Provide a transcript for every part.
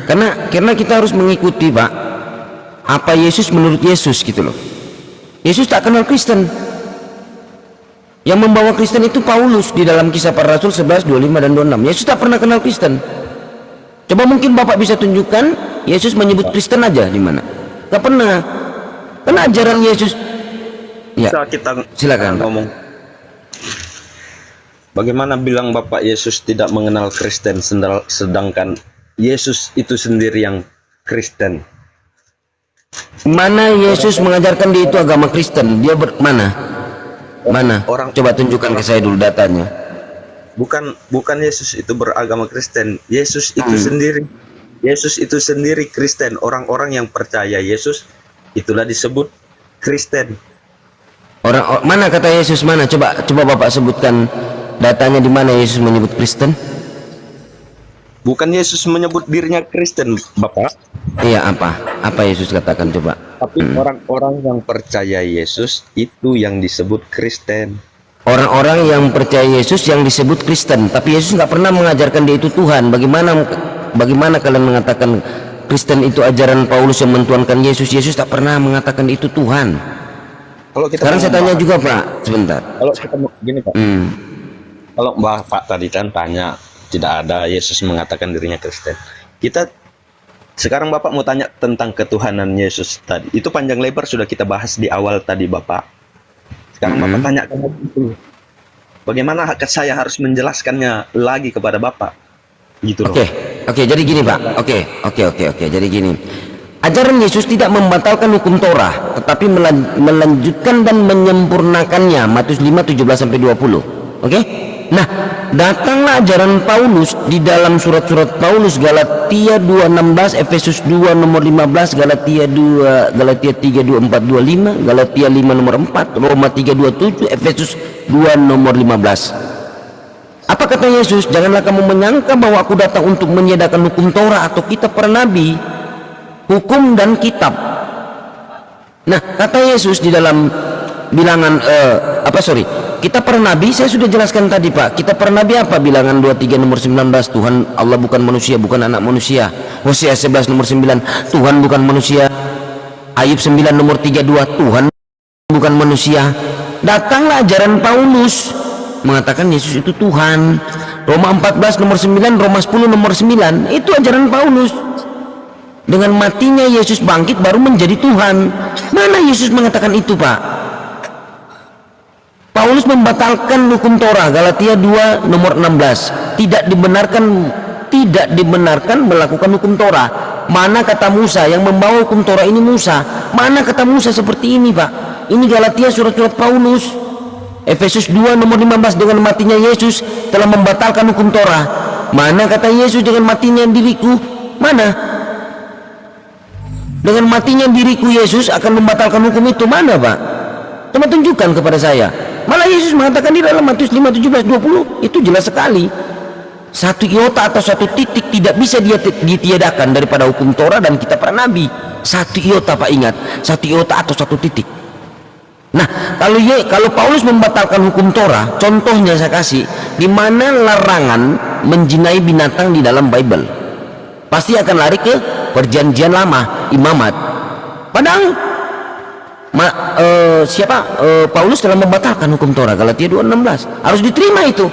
karena kita harus mengikuti Pak apa Yesus menurut Yesus gitu loh. Yesus tak kenal Kristen. Yang membawa Kristen itu Paulus di dalam Kisah Para Rasul 11, 25 dan 26. Yesus tak pernah kenal Kristen. Coba mungkin Bapak bisa tunjukkan Yesus menyebut Kristen aja di mana? Tak pernah. Karena ajaran Yesus. Ya, Bisa kita silakan Pak. ngomong. Bagaimana bilang Bapak Yesus tidak mengenal Kristen sedangkan Yesus itu sendiri yang Kristen? Mana Yesus mengajarkan dia itu agama Kristen? Dia mana? Mana? Coba tunjukkan ke saya dulu datanya. Bukan Yesus itu beragama Kristen. Yesus itu sendiri. Yesus itu sendiri Kristen. Orang-orang yang percaya Yesus itulah disebut Kristen. Mana kata Yesus mana? Coba Bapak sebutkan datanya di mana Yesus menyebut Kristen. Bukan Yesus menyebut dirinya Kristen, Bapak. Iya, apa Yesus katakan coba? Tapi orang-orang yang percaya Yesus itu yang disebut Kristen. Orang-orang yang percaya Yesus yang disebut Kristen, tapi Yesus nggak pernah mengajarkan dia itu Tuhan. Bagaimana kalian mengatakan Kristen itu ajaran Paulus yang mentuhankan Yesus? Yesus tak pernah mengatakan itu Tuhan. Sekarang saya tanya juga Pak, sebentar. Kalau kita gini Pak, kalau Bapak tadi kan tanya tidak ada Yesus mengatakan dirinya Kristen. Sekarang Bapak mau tanya tentang ketuhanan Yesus tadi. Itu panjang lebar sudah kita bahas di awal tadi Bapak. Sekarang Bapak tanya itu. Bagaimana saya harus menjelaskannya lagi kepada Bapak? Gitu loh. Oke, jadi gini Pak. Oke. Jadi gini. Ajaran Yesus tidak membatalkan hukum Torah, tetapi melanjutkan dan menyempurnakannya. Matius 5, 17 sampai 20. Oke? Nah, datanglah ajaran Paulus di dalam surat-surat Paulus, Galatia 2:16, Efesus 2 nomor 15, Galatia 3 24 25, Galatia 5 nomor 4, Roma 3:27, Efesus 2 nomor 15. Apa kata Yesus? Janganlah kamu menyangka bahwa aku datang untuk meniadakan hukum Torah atau kitab para nabi. Hukum dan kitab. Nah, kata Yesus di dalam bilangan kitab para nabi saya sudah jelaskan tadi Pak. Kitab para nabi apa? Bilangan 23 nomor 19, Tuhan Allah bukan manusia, bukan anak manusia. Hosea 11 nomor 9, Tuhan bukan manusia. Ayub 9 nomor 32, Tuhan bukan manusia. Datanglah ajaran Paulus mengatakan Yesus itu Tuhan. Roma 14 nomor 9, Roma 10 nomor 9, itu ajaran Paulus. Dengan matinya Yesus bangkit baru menjadi Tuhan. Mana Yesus mengatakan itu Pak? Paulus membatalkan hukum Torah, Galatia 2 nomor 16. Tidak dibenarkan melakukan hukum Torah. Mana kata Musa yang membawa hukum Torah ini Musa? Mana kata Musa seperti ini Pak? Ini Galatia surat-surat Paulus. Efesus 2 nomor 15, dengan matinya Yesus telah membatalkan hukum Torah. Mana kata Yesus dengan matinya diriku? Mana? Dengan matinya diriku Yesus akan membatalkan hukum itu. Mana Pak? Coba tunjukkan kepada saya. Malah Yesus mengatakan di dalam Matius 5, 17, 20 itu jelas sekali. Satu iota atau satu titik tidak bisa ditiadakan daripada hukum Torah dan kitab para nabi. Satu iota Pak, ingat, satu iota atau satu titik. Nah, kalau Paulus membatalkan hukum Torah, contohnya saya kasih, di mana larangan menjinai binatang di dalam Bible, pasti akan lari ke Perjanjian Lama, imamat. Padahal Paulus telah membatalkan hukum Torah, Galatia 2:16. Harus diterima itu.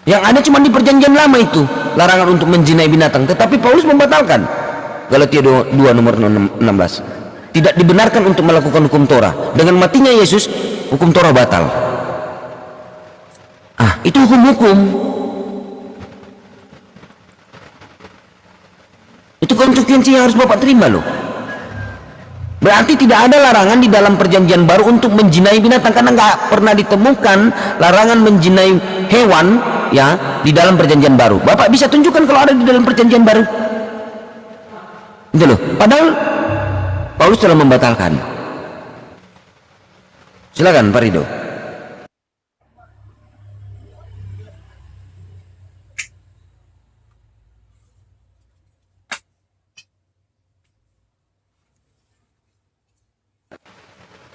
Yang ada cuma di Perjanjian Lama itu larangan untuk menjinai binatang, tetapi Paulus membatalkan, Galatia 2 nomor 16. Tidak dibenarkan untuk melakukan hukum Torah. Dengan matinya Yesus, hukum Torah batal. Itu hukum-hukum. Itu konsekuensi yang harus Bapak terima loh. Berarti tidak ada larangan di dalam Perjanjian Baru untuk menjinai binatang, karena nggak pernah ditemukan larangan menjinai hewan ya di dalam Perjanjian Baru. Bapak bisa tunjukkan kalau ada di dalam Perjanjian Baru. Itu loh. Padahal Paulus telah membatalkan. Silakan Pak Rido.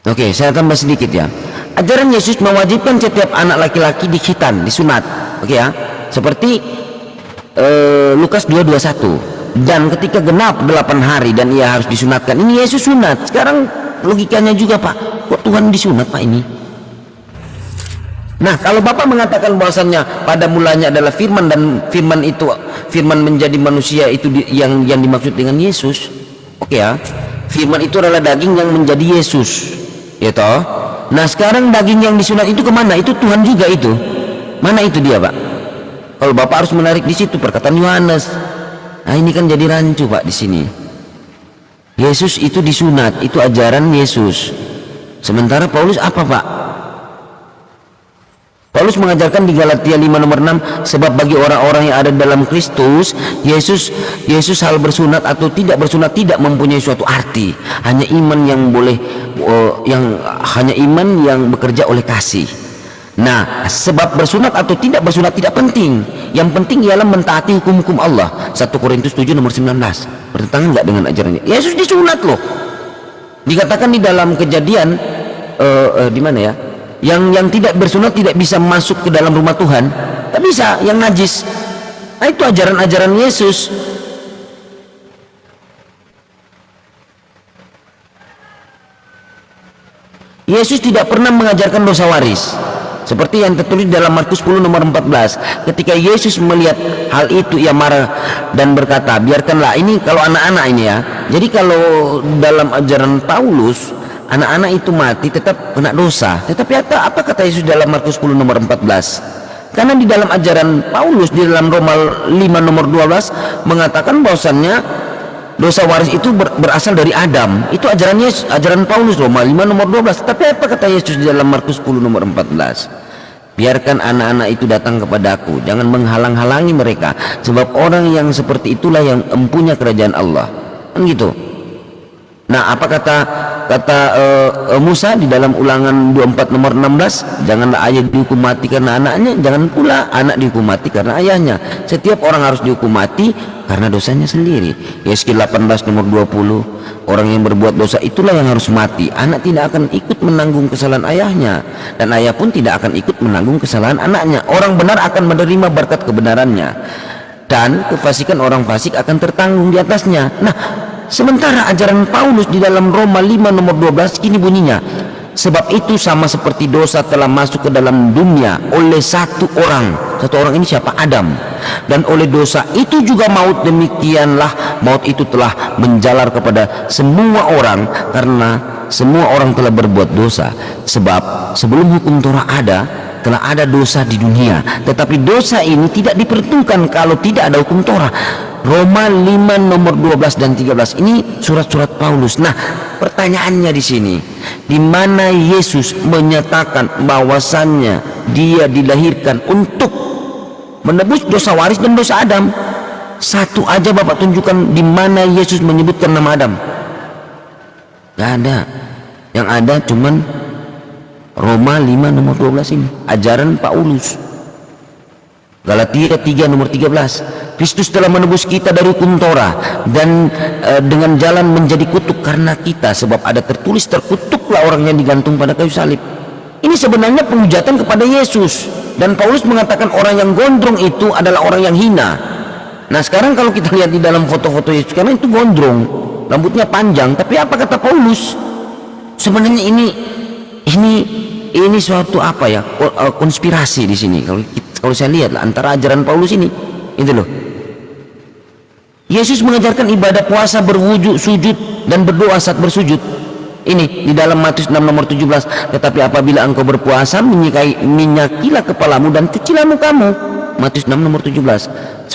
Oke, saya tambah sedikit ya. Ajaran Yesus mewajibkan setiap anak laki-laki dikhitan, disunat. Oke ya. Seperti Lukas 2:21. Dan ketika genap 8 hari dan ia harus disunatkan. Ini Yesus sunat. Sekarang logikanya juga, Pak, kok Tuhan disunat, Pak, ini? Nah, kalau Bapak mengatakan bahwasannya pada mulanya adalah firman dan firman menjadi manusia itu yang dimaksud dengan Yesus. Oke ya. Firman itu adalah daging yang menjadi Yesus. Ya toh? Nah, sekarang daging yang disunat itu kemana? Itu Tuhan juga itu. Mana itu dia, Pak? Kalau Bapak harus menarik di situ perkataan Yohanes. Nah, ini kan jadi rancu, Pak, di sini. Yesus itu disunat, itu ajaran Yesus. Sementara Paulus apa, Pak? Paulus mengajarkan di Galatia 5 nomor 6, sebab bagi orang-orang yang ada dalam Kristus Yesus hal bersunat atau tidak bersunat tidak mempunyai suatu arti. Hanya iman yang bekerja oleh kasih. Nah, sebab bersunat atau tidak bersunat tidak penting. Yang penting ialah mentaati hukum-hukum Allah. 1 Korintus 7 nomor 19. Bertentangan nggak dengan ajarannya? Yesus disunat loh. Dikatakan di dalam Kejadian di mana ya? Yang tidak bersunat tidak bisa masuk ke dalam rumah Tuhan. Tak bisa, yang najis. Nah, itu ajaran-ajaran Yesus. Yesus tidak pernah mengajarkan dosa waris. Seperti yang tertulis dalam Markus 10 nomor 14. Ketika Yesus melihat hal itu, ia marah dan berkata, biarkanlah. Ini kalau anak-anak ini ya. Jadi kalau dalam ajaran Paulus, anak-anak itu mati tetap kena dosa. Tetapi apa kata Yesus dalam Markus 10 nomor 14? Karena di dalam ajaran Paulus, di dalam Roma 5 nomor 12 mengatakan bahwasannya dosa waris itu berasal dari Adam. Itu ajaran Paulus, Roma 5 nomor 12. Tapi apa kata Yesus di dalam Markus 10 nomor 14? Biarkan anak-anak itu datang kepadaku, jangan menghalang-halangi mereka, sebab orang yang seperti itulah yang empunya kerajaan Allah. Kan gitu. Nah, apa kata Musa di dalam Ulangan 24 nomor 16? Janganlah ayah dihukum mati karena anaknya, jangan pula anak dihukum mati karena ayahnya. Setiap orang harus dihukum mati karena dosanya sendiri. Yesaya 18 nomor 20. Orang yang berbuat dosa itulah yang harus mati. Anak tidak akan ikut menanggung kesalahan ayahnya, dan ayah pun tidak akan ikut menanggung kesalahan anaknya. Orang benar akan menerima berkat kebenarannya, dan kefasikan orang fasik akan tertanggung di atasnya. Nah, sementara ajaran Paulus di dalam Roma 5 nomor 12 ini bunyinya, sebab itu sama seperti dosa telah masuk ke dalam dunia oleh satu orang. Satu orang ini siapa? Adam. Dan oleh dosa itu juga maut, demikianlah maut itu telah menjalar kepada semua orang karena semua orang telah berbuat dosa. Sebab sebelum hukum Torah ada, telah ada dosa di dunia, tetapi dosa ini tidak diperhitungkan kalau tidak ada hukum Torah. Roma 5 nomor 12 dan 13 ini surat-surat Paulus. Nah, pertanyaannya di sini, di mana Yesus menyatakan bahwasannya dia dilahirkan untuk menebus dosa waris dan dosa Adam? Satu aja Bapak tunjukkan di mana Yesus menyebutkan nama Adam. Gak ada. Yang ada cuman Roma 5 nomor 12 ini, ajaran Paulus. Galatia 3 nomor 13. Kristus telah menebus kita dari hukum Torah dan dengan jalan menjadi kutuk karena kita, sebab ada tertulis, terkutuklah orang yang digantung pada kayu salib. Ini sebenarnya penghujatan kepada Yesus, dan Paulus mengatakan orang yang gondrong itu adalah orang yang hina. Nah, sekarang kalau kita lihat di dalam foto-foto Yesus, karena itu gondrong, rambutnya panjang, tapi apa kata Paulus? Sebenarnya ini suatu apa ya, konspirasi di sini. Kalau saya lihat lah, antara ajaran Paulus ini, itu loh. Yesus mengajarkan ibadah puasa berwujud sujud dan berdoa saat bersujud. Ini di dalam Matius 6 nomor 17. Tetapi apabila engkau berpuasa, minyakilah kepalamu dan cucilah mukamu. Matius 6 nomor 17.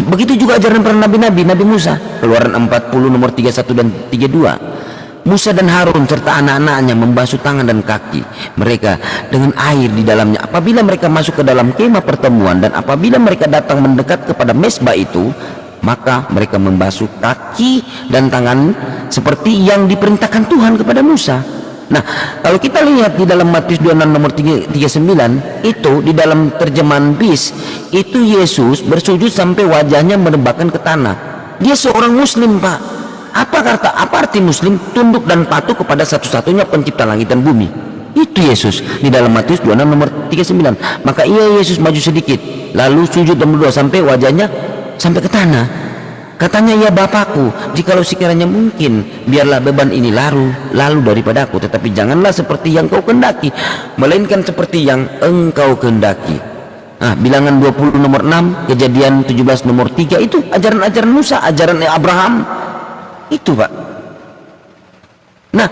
Begitu juga ajaran para nabi-nabi, Nabi Musa. Keluaran 40 nomor 31 dan 32. Musa dan Harun serta anak-anaknya membasuh tangan dan kaki mereka dengan air di dalamnya apabila mereka masuk ke dalam kemah pertemuan, dan apabila mereka datang mendekat kepada mezbah itu, maka mereka membasuh kaki dan tangan seperti yang diperintahkan Tuhan kepada Musa. Nah, kalau kita lihat di dalam Matius 26 nomor 39, itu di dalam terjemahan BIS, itu Yesus bersujud sampai wajahnya menembakkan ke tanah. Dia seorang muslim, Pak. Apa arti muslim? Tunduk dan patuh kepada satu-satunya pencipta langit dan bumi. Itu Yesus di dalam Matius 26 nomor 39. Maka ia Yesus maju sedikit, lalu sujud dan berdoa sampai wajahnya sampai ke tanah. Katanya, ya Bapakku, jikalau sekiranya mungkin, biarlah beban ini lalu daripadaku, tetapi janganlah seperti yang kau kehendaki, melainkan seperti yang engkau kehendaki. Nah, Bilangan 20 nomor 6, Kejadian 17 nomor 3, itu ajaran-ajaran Musa, ajaran Abraham. Itu Pak. Nah,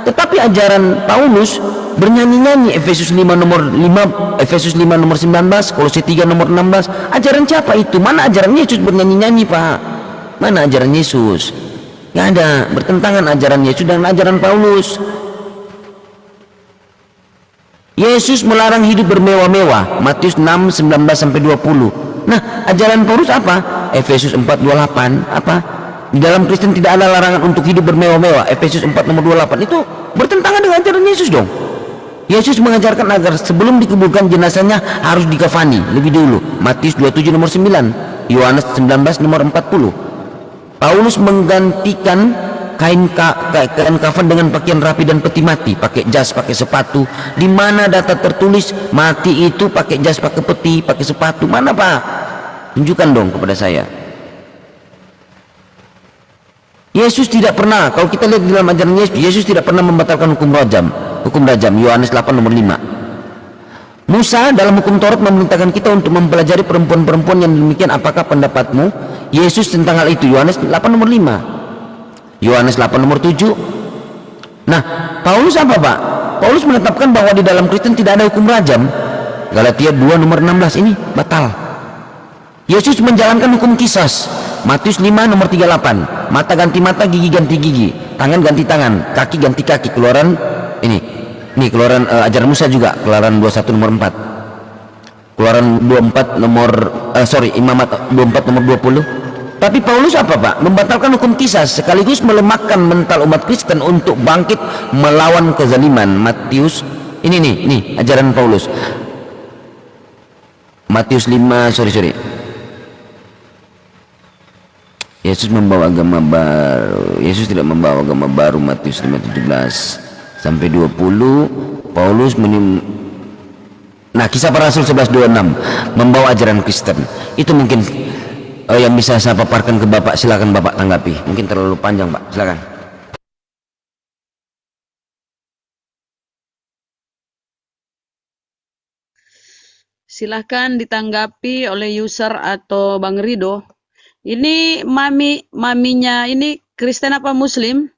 tetapi ajaran Paulus bernyanyi-nyanyi, Efesus 5 nomor 5, Efesus 5 nomor 19, Kolose 3 nomor 16. Ajaran siapa itu? Mana ajaran Yesus bernyanyi-nyanyi, Pak? Mana ajaran Yesus? Nggak ada, bertentangan ajaran Yesus dan ajaran Paulus. Yesus melarang hidup bermewah-mewah, Matius 6, 19 sampai 20. Nah, ajaran Paulus apa? Efesus 4, 28, apa? Di dalam Kristen tidak ada larangan untuk hidup bermewah-mewah, Efesus 4 nomor 28. Itu bertentangan dengan ajaran Yesus dong. Yesus mengajarkan agar sebelum dikuburkan jenazahnya harus dikafani lebih dulu, Matius 27 nomor 9, Yohanes 19 nomor 40. Paulus menggantikan kain kafan dengan pakaian rapi dan peti mati, pakai jas, pakai sepatu. Di mana data tertulis mati itu pakai jas, pakai peti, pakai sepatu? Mana Pak? Tunjukkan dong kepada saya. Yesus tidak pernah, kalau kita lihat di dalam ajaran Yesus, Yesus tidak pernah membatalkan hukum rajam, Yohanes 8 nomor 5. Musa dalam hukum Taurat memerintahkan kita untuk mempelajari perempuan-perempuan yang demikian. Apakah pendapatmu Yesus tentang hal itu? Yohanes 8 nomor 5, Yohanes 8 nomor 7. Nah, Paulus apa Pak? Paulus menetapkan bahwa di dalam Kristen tidak ada hukum rajam, Galatia 2 nomor 16. Ini batal. Yesus menjalankan hukum kisas, Matius 5 nomor 38. Mata ganti mata, gigi ganti gigi, tangan ganti tangan, kaki ganti kaki. Keluaran Keluaran ajaran Musa juga, Keluaran 21 nomor 4, Keluaran 24 nomor Imamat 24 nomor 20. Tapi Paulus apa Pak? Membatalkan hukum kisas sekaligus melemahkan mental umat Kristen untuk bangkit melawan kezaliman. Matius ini ajaran Paulus, Matius 5, Yesus membawa agama baru. Yesus tidak membawa agama baru, Matius 5:17 sampai 20. Paulus Kisah Para Rasul 11:26 membawa ajaran Kristen. Itu mungkin yang bisa saya paparkan ke Bapak. Silakan Bapak tanggapi. Mungkin terlalu panjang Pak, silakan. Silahkan ditanggapi oleh user atau Bang Rido. Ini maminya ini Kristen apa Muslim?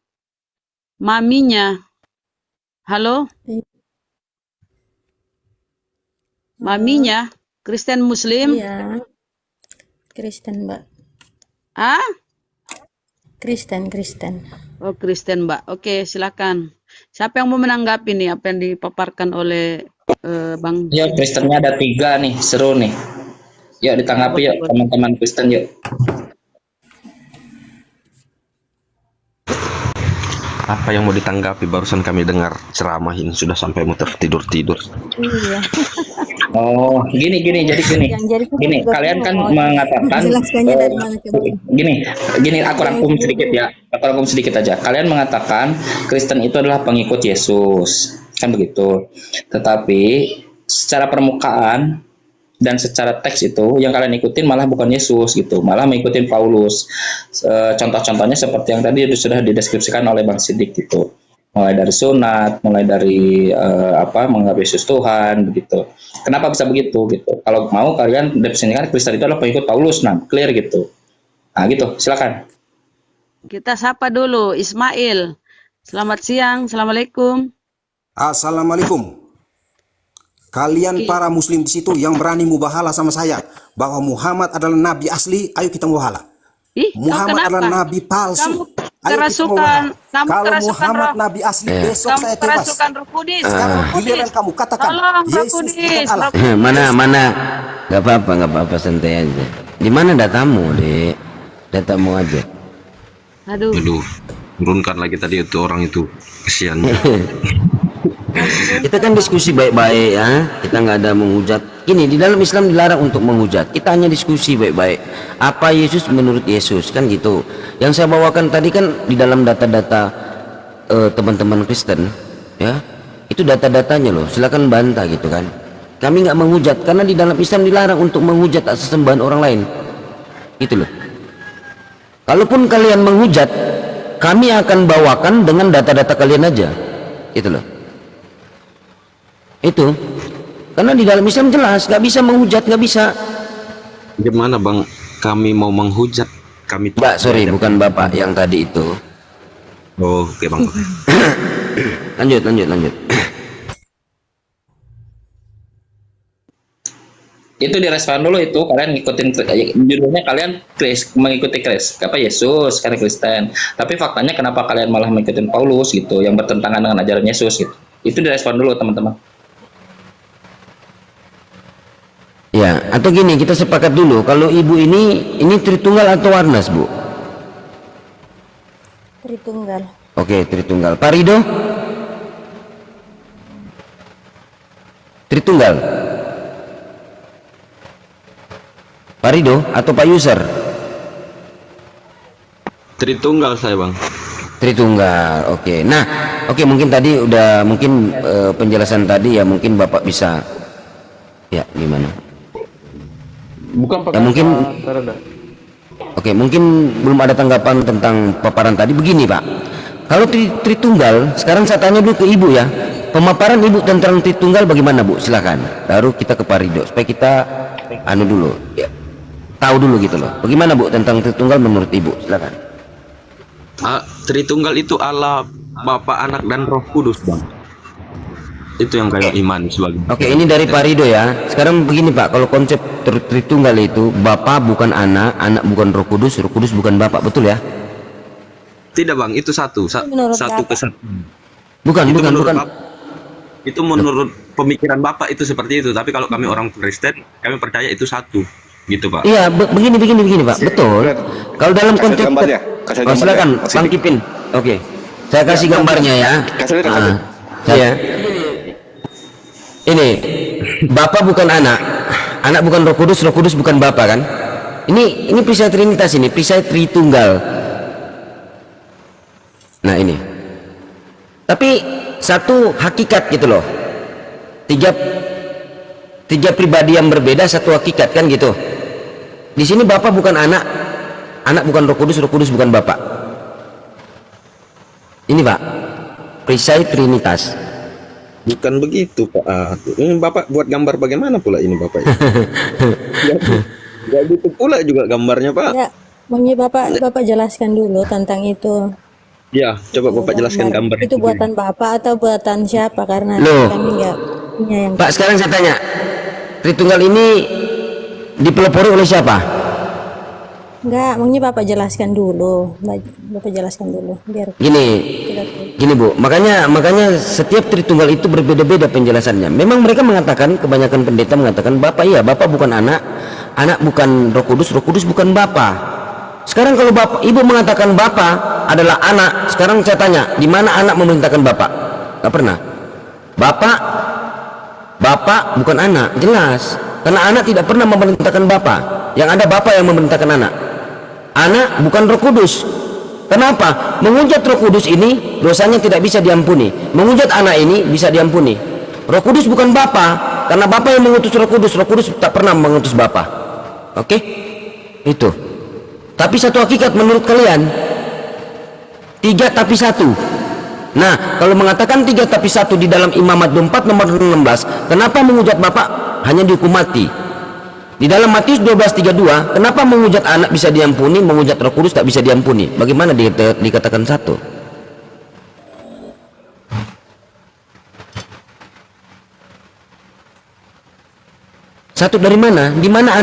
Maminya. Halo? Maminya Kristen Muslim? Iya, Kristen Mbak. Ah? Kristen. Oh, Kristen Mbak. Oke, silakan. Siapa yang mau menanggapi nih apa yang dipaparkan oleh Bang? Ya, Kristennya ada 3 nih, seru nih. Yuk ditanggapi yuk teman-teman Kristen yuk. Apa yang mau ditanggapi? Barusan kami dengar ceramah ini sudah sampai mau tidur. Iya. Oh, gini. Gini, kalian kan mengatakan gini, aku rangkum sedikit ya. Aku rangkum sedikit aja. Kalian mengatakan Kristen itu adalah pengikut Yesus. Kan begitu. Tetapi secara permukaan dan secara teks itu yang kalian ikutin malah bukan Yesus gitu, malah mengikutin Paulus. Contoh-contohnya seperti yang tadi sudah dideskripsikan oleh Bang Sidik gitu, mulai dari sunat, mulai dari menganggap Yesus Tuhan begitu. Kenapa bisa begitu gitu? Kalau mau kalian definisikan Kristen itu adalah pengikut Paulus, nah clear gitu. Nah gitu, silakan. Kita sapa dulu Ismail. Selamat siang, assalamualaikum. Assalamualaikum. Kalian para muslim di situ yang berani mubahala sama saya bahwa Muhammad adalah nabi asli, ayo kita mubahala. Muhammad adalah nabi palsu. Ayo kita mubahala. Kalau Muhammad nabi asli, besok saya tewas. Sekarang giliran kamu katakan Yesus bukan Allah. Mana? Gak apa-apa, santai aja. Di mana datamu, Dek? Datamu aja. Aduh, Turunkan lagi tadi itu orang itu, kesian. Kita kan diskusi baik-baik ya. Kita nggak ada menghujat. Gini, di dalam Islam dilarang untuk menghujat. Kita hanya diskusi baik-baik. Apa Yesus menurut Yesus, kan gitu. Yang saya bawakan tadi kan di dalam data-data teman-teman Kristen, ya. Itu data-datanya loh. Silakan bantah gitu kan. Kami nggak menghujat karena di dalam Islam dilarang untuk menghujat sesembahan orang lain. Itu loh. Kalaupun kalian menghujat, kami akan bawakan dengan data-data kalian aja. Itu loh. Itu. Karena di dalam Islam jelas, nggak bisa menghujat, nggak bisa. Gimana bang? Kami mau menghujat, kami. Mbak, sorry, bukan bapak yang tadi itu. Oh, oke bang. Lanjut. Itu direspon dulu, itu kalian ngikutin judulnya, kalian mengikuti Yesus karena Kristen, tapi faktanya kenapa kalian malah mengikuti Paulus gitu yang bertentangan dengan ajaran Yesus gitu. Itu direspon dulu teman-teman. Ya, atau gini, kita sepakat dulu kalau ibu ini Tritunggal atau Warnas, Bu? Tritunggal. Oke, Tritunggal. Pak Rido? Tritunggal. Pak Rido atau Pak User? Tritunggal saya bang. Tritunggal. Oke. Nah, oke, mungkin tadi udah penjelasan tadi ya, mungkin Bapak bisa ya gimana? Bukan Ya, mungkin oke, mungkin belum ada tanggapan tentang paparan tadi. Begini Pak, kalau Tritunggal, sekarang saya tanya dulu ke Ibu ya, pemaparan Ibu tentang Tritunggal bagaimana Bu? Silakan, baru kita ke Pak Rido supaya kita dulu ya, tahu dulu gitu loh, bagaimana Bu tentang Tritunggal menurut Ibu? Silakan. Tritunggal itu Allah, Bapa, Anak, dan Roh Kudus bang. Itu yang kayak iman sebagai. Oke, ini dari Pak Rido ya. Sekarang begini Pak, kalau konsep Tritunggal itu Bapa bukan anak, anak bukan Roh Kudus bukan Bapak, betul ya? Tidak bang, itu satu kesatuan. Bukan. Itu menurut pemikiran Bapak itu seperti itu, tapi kalau kami orang Kristen, kami percaya itu satu, gitu Pak. Iya, begini Pak, betul. Kalau dalam konsep silakan Bang Kipin. Oke, saya kasih gambarnya ya. Saya ini Bapak bukan anak, anak bukan Roh Kudus bukan Bapak kan? Ini perisai Trinitas, ini perisai Tritunggal. Nah ini. Tapi satu hakikat gitu loh. Tiga pribadi yang berbeda, satu hakikat kan gitu. Di sini Bapak bukan anak, anak bukan Roh Kudus bukan Bapak. Ini Pak, perisai Trinitas. Bukan begitu Pak. Ini Bapak buat gambar bagaimana pula ini Bapak? Gak gitu pula juga gambarnya Pak. Ya, maunya Bapak jelaskan dulu tentang itu. Ya, coba Bapak jelaskan gambar itu buatan Bapak atau buatan siapa? Karena Loh. kami nggak punya yang. Pak, sekarang saya tanya, Tritunggal ini dipelopori oleh siapa? Enggak, maunya Bapak jelaskan dulu. Bapak jelaskan dulu biar Gini Bu, makanya setiap Tritunggal itu berbeda-beda penjelasannya. Memang mereka mengatakan, kebanyakan pendeta mengatakan Bapak Bapak bukan anak, anak bukan Roh Kudus bukan Bapak. Sekarang kalau Ibu mengatakan Bapak adalah anak, sekarang saya tanya, di mana anak memerintahkan Bapak? Gak pernah. Bapak bukan anak, jelas. Karena anak tidak pernah memerintahkan Bapak. Yang ada Bapak yang memerintahkan anak. Anak bukan Roh Kudus. Kenapa? Menghujat Roh Kudus ini dosanya tidak bisa diampuni. Menghujat anak ini bisa diampuni. Roh Kudus bukan Bapa, karena Bapa yang mengutus Roh Kudus tak pernah mengutus Bapa. Oke? Itu. Tapi satu hakikat menurut kalian, 3 tapi 1. Nah, kalau mengatakan 3 tapi 1 di dalam Imamat 24 nomor 16, kenapa menghujat Bapa hanya dihukum mati? Di dalam Matius 12:32, kenapa menghujat anak bisa diampuni, menghujat Roh Kudus tak bisa diampuni? Bagaimana dikatakan 1? Satu dari mana? Di mana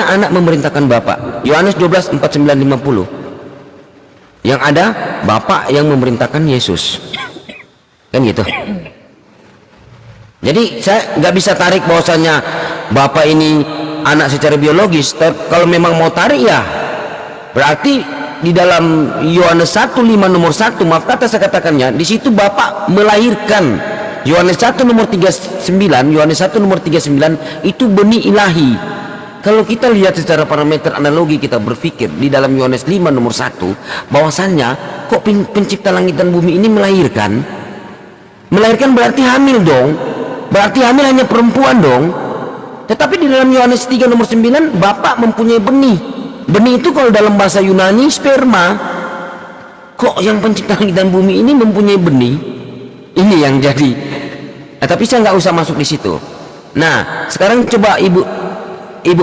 anak memerintahkan Bapak? Yohanes 12:49-50. Yang ada Bapak yang memerintahkan Yesus. Kan gitu. Jadi saya nggak bisa tarik bahwasanya Bapak ini anak secara biologis. Kalau memang mau tarik ya berarti di dalam Yohanes 1:5 nomor 1, maaf kata saya katakannya, di situ Bapak melahirkan. Yohanes 1 nomor 39, Yohanes 1 nomor 39 itu benih ilahi. Kalau kita lihat secara parameter analogi, kita berpikir di dalam Yohanes 5 nomor 1 bahwasannya kok pencipta langit dan bumi ini melahirkan berarti hamil dong. Berarti hamil hanya perempuan dong. Tetapi di dalam Yohanes 3 nomor 9, Bapa mempunyai benih. Benih itu kalau dalam bahasa Yunani sperma. Kok yang pencipta langit dan bumi ini mempunyai benih? Ini yang jadi. Tapi saya nggak usah masuk di situ. Nah, sekarang coba ibu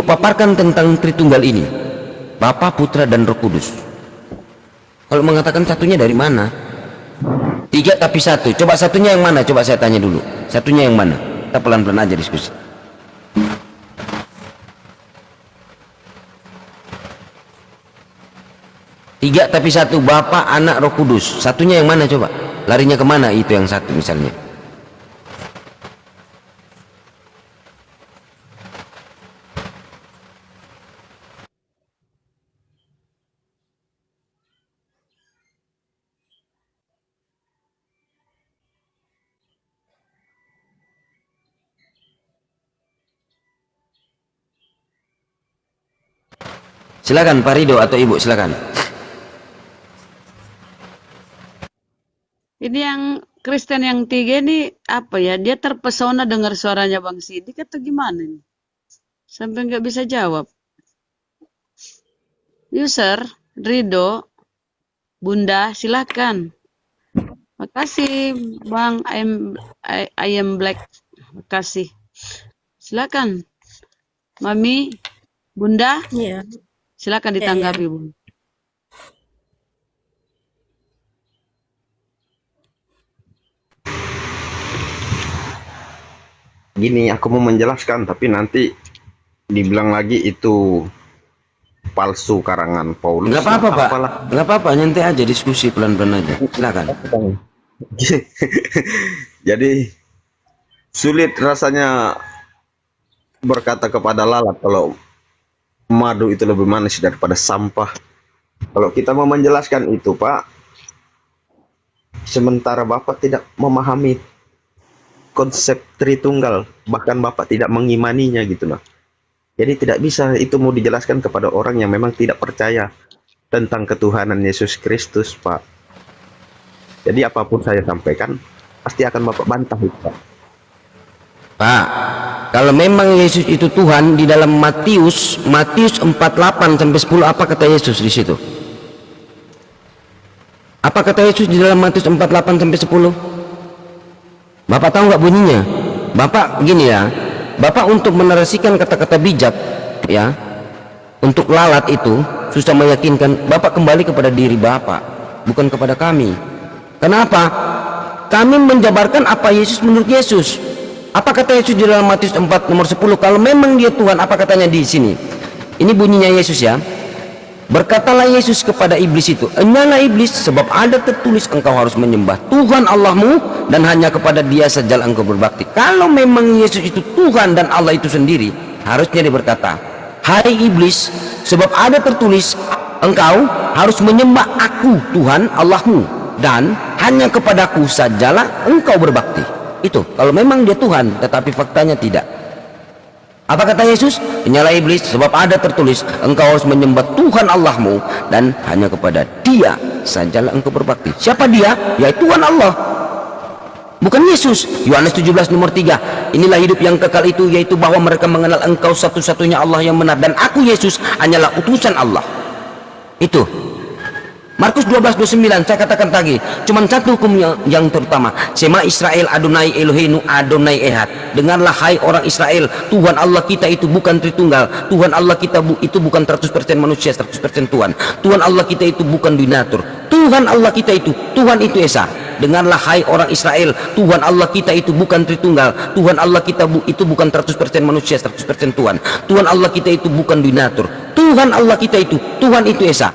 paparkan tentang Tritunggal ini. Bapa, Putra, dan Roh Kudus. Kalau mengatakan satunya dari mana? 3 tapi 1. Coba satunya yang mana? Coba saya tanya dulu. Satunya yang mana? Kita pelan-pelan aja diskusi. 3 tapi 1, Bapa, Anak, Roh Kudus. Satunya yang mana coba? Larinya kemana itu yang satu misalnya? Silakan Pak Rido atau Ibu, silakan. Ini yang Kristen yang 3 ini apa ya? Dia terpesona dengar suaranya Bang Sidik atau gimana nih? Sampai nggak bisa jawab. User Rido, Bunda, silakan. Makasih Bang I am Black. Makasih. Silakan. Mami, Bunda, Iya. silakan ditanggapi, Bun. Gini, aku mau menjelaskan, tapi nanti dibilang lagi itu palsu karangan Paulus. Nggak apa-apa Pak, Apalah. nggak apa-apa, nyantai aja, diskusi pelan-pelan aja. Silakan. Jadi sulit rasanya berkata kepada lalat kalau madu itu lebih manis daripada sampah. Kalau kita mau menjelaskan itu, Pak, sementara Bapak tidak memahami konsep Tritunggal, bahkan Bapak tidak mengimaninya gitu loh. Jadi tidak bisa itu mau dijelaskan kepada orang yang memang tidak percaya tentang ketuhanan Yesus Kristus, Pak. Jadi apapun saya sampaikan pasti akan Bapak bantah itu, Pak. Pak, kalau memang Yesus itu Tuhan, di dalam Matius 4:8 sampai 10 apa kata Yesus di situ? Apa kata Yesus di dalam Matius 4:8 sampai 10? Bapak tahu nggak bunyinya? Bapak gini ya, Bapak untuk menarasikan kata-kata bijak ya, untuk lalat itu susah meyakinkan. Bapak kembali kepada diri Bapak, bukan kepada kami. Kenapa? Kami menjabarkan apa Yesus menurut Yesus. Apa kata Yesus di dalam Matius 4 nomor 10? Kalau memang dia Tuhan, apa katanya di sini? Ini bunyinya Yesus ya. Berkatalah Yesus kepada iblis itu, "Enyalah iblis, sebab ada tertulis engkau harus menyembah Tuhan Allahmu dan hanya kepada Dia sajalah engkau berbakti." Kalau memang Yesus itu Tuhan dan Allah itu sendiri, harusnya dia berkata, "Hai iblis, sebab ada tertulis engkau harus menyembah Aku Tuhan Allahmu dan hanya kepadaku sajalah engkau berbakti." Itu kalau memang dia Tuhan, tetapi faktanya tidak. Apa kata Yesus? "Enyalah iblis, sebab ada tertulis engkau harus menyembah Tuhan Allahmu dan hanya kepada Dia sajalah engkau berbakti." Siapa Dia? Ya Tuhan Allah, bukan Yesus. Yohanes 17 nomor 3, inilah hidup yang kekal itu, yaitu bahwa mereka mengenal engkau satu-satunya Allah yang benar, dan Aku Yesus hanyalah utusan Allah. Itu Markus 12:29. Saya katakan tadi, cuman satu hukum yang terutama. Sema Israel, Adonai Eloheinu Adonai Ehad. Dengarlah hai orang Israel, Tuhan Allah kita itu bukan Tritunggal. Tuhan Allah kita itu bukan 100% manusia, 100% Tuhan. Tuhan Allah kita itu bukan binatur. Tuhan Allah kita itu, Tuhan itu Esa. Dengarlah hai orang Israel, Tuhan Allah kita itu bukan Tritunggal. Tuhan Allah kita itu bukan 100% manusia, 100% Tuhan. Tuhan Allah kita itu bukan binatur. Tuhan Allah kita itu, Tuhan itu Esa.